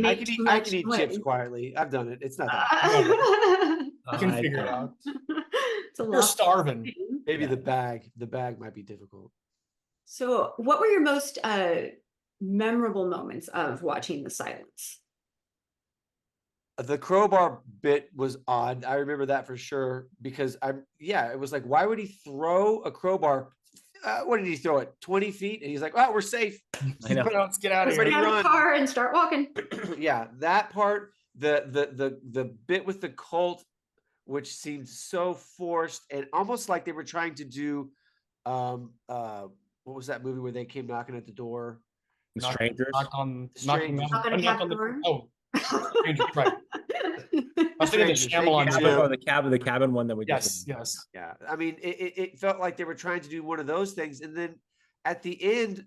They I make can too eat much chips noise. quietly. I've done it. It's not that. You can figure it out. It's a You're lot. starving. Maybe Yeah. the bag might be difficult. So, what were your most memorable moments of watching The Silence? The crowbar bit was odd. I remember that for sure because it was like, why would he throw a crowbar? What did he throw it? 20 feet? And he's like, oh, we're safe. I know. Let's get out of Let's here. get out of the car and start walking. Yeah, that part, the bit with the cult, which seemed so forced and almost like they were trying to do, what was that movie where they came knocking at the door? Strangers. Knock on a cabin door. Oh, strangers, right. I was thinking of the Shyamalan. The cabin one that we just. Yes. Yeah. I mean, it felt like they were trying to do one of those things. And then at the end,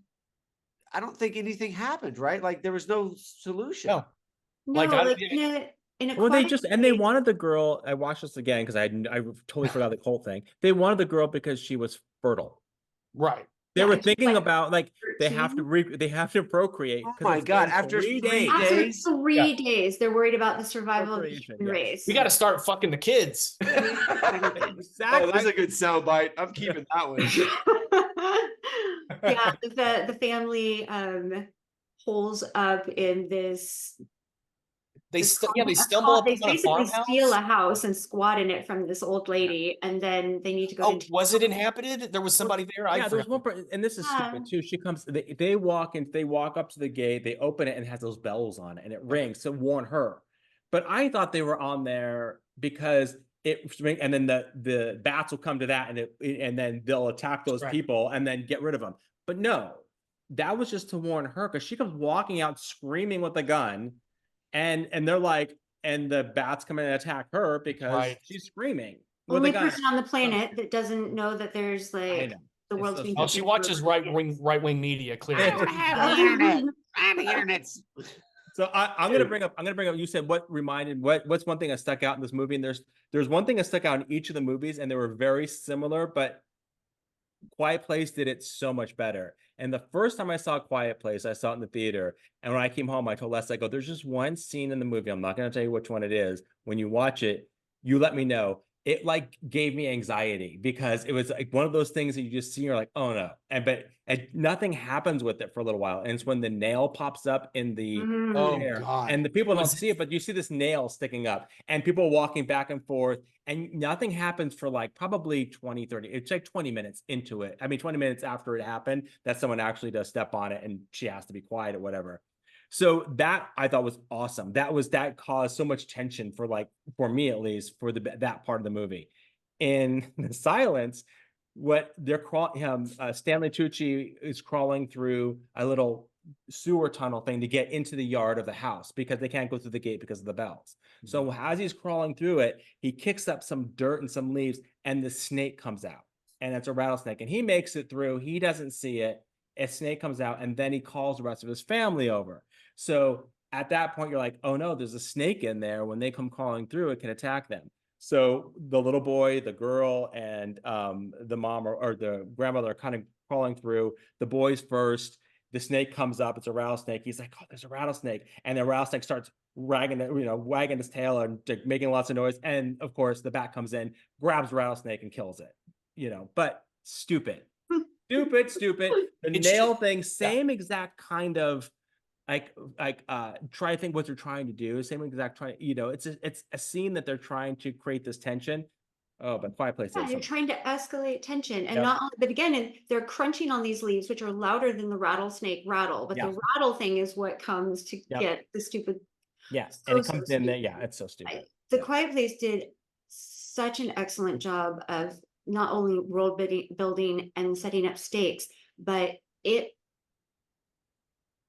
I don't think anything happened, right? Like there was no solution. No. Like in a well, they wanted the girl. I watched this again because I totally forgot the whole thing. They wanted the girl because she was fertile. Right. They were thinking about like they have to procreate. Oh my God! After 3 days, after 3 days, they're worried about the survival of the human race. We got to start fucking the kids. Exactly. Oh, that's a good soundbite. I'm keeping that one. Yeah, the family holes up in this. They stumble They upon a basically farmhouse? steal a house and squat in it from this old lady, and then they need to go. Oh, was it inhabited? There was somebody there. Yeah, there was one person, and this is stupid too. She comes. They walk up to the gate. They open it and it has those bells on it, and it rings to warn her. But I thought they were on there because and then the bats will come to that, and then they'll attack those people and then get rid of them. But no, that was just to warn her because she comes walking out screaming with a gun. And they're like, and the bats come in and attack her because she's screaming. Only person on the planet that doesn't know that there's like the world's being. Oh, she watches right wing media. Clearly, I have the internet. I have the internet. So I'm gonna bring up. You said what's one thing that stuck out in this movie, and there's one thing that stuck out in each of the movies, and they were very similar, but Quiet Place did it so much better. And the first time I saw Quiet Place, I saw it in the theater. And when I came home, I told Les, I go, there's just one scene in the movie. I'm not going to tell you which one it is. When you watch it, you let me know. It like gave me anxiety because it was like one of those things that you just see, you're like, oh no. But nothing happens with it for a little while. And it's when the nail pops up in the air. God. And the people don't see it, but you see this nail sticking up and people walking back and forth and nothing happens for like probably 30. It's like 20 minutes into it. I mean, 20 minutes after it happened that someone actually does step on it and she has to be quiet or whatever. So that I thought was awesome. That caused so much tension for me at least for that part of the movie. In The Silence, what they're Stanley Tucci is crawling through a little sewer tunnel thing to get into the yard of the house because they can't go through the gate because of the bells. Mm-hmm. So as he's crawling through it, he kicks up some dirt and some leaves, and the snake comes out, and it's a rattlesnake, and he makes it through. He doesn't see it. A snake comes out, and then he calls the rest of his family over. So at that point, you're like, oh no, there's a snake in there. When they come crawling through, it can attack them. So the little boy, the girl, and the mom or the grandmother are kind of crawling through. The boys first. The snake comes up. It's a rattlesnake. He's like, oh, there's a rattlesnake. And the rattlesnake starts wagging his tail and making lots of noise. And of course, the bat comes in, grabs the rattlesnake and kills it. But stupid. Stupid. The nail thing, same exact kind of try to think what they're trying to do. Same exact it's a scene that they're trying to create this tension. Oh, but Quiet Place. Yeah, you're trying to escalate tension, and not only, but again, they're crunching on these leaves, which are louder than the rattlesnake rattle. But the rattle thing is what comes to get the stupid. Yes, and it comes in there. Yeah, it's so stupid. The Quiet Place did such an excellent job of not only world building and setting up stakes, but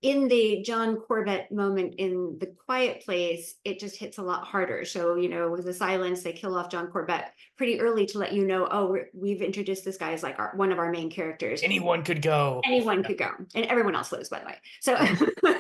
in the John Corbett moment in The Quiet Place, it just hits a lot harder. So, with The Silence, they kill off John Corbett pretty early to let you know, oh, we've introduced this guy as like one of our main characters. Anyone could go. Anyone could go. And everyone else lives, by the way. So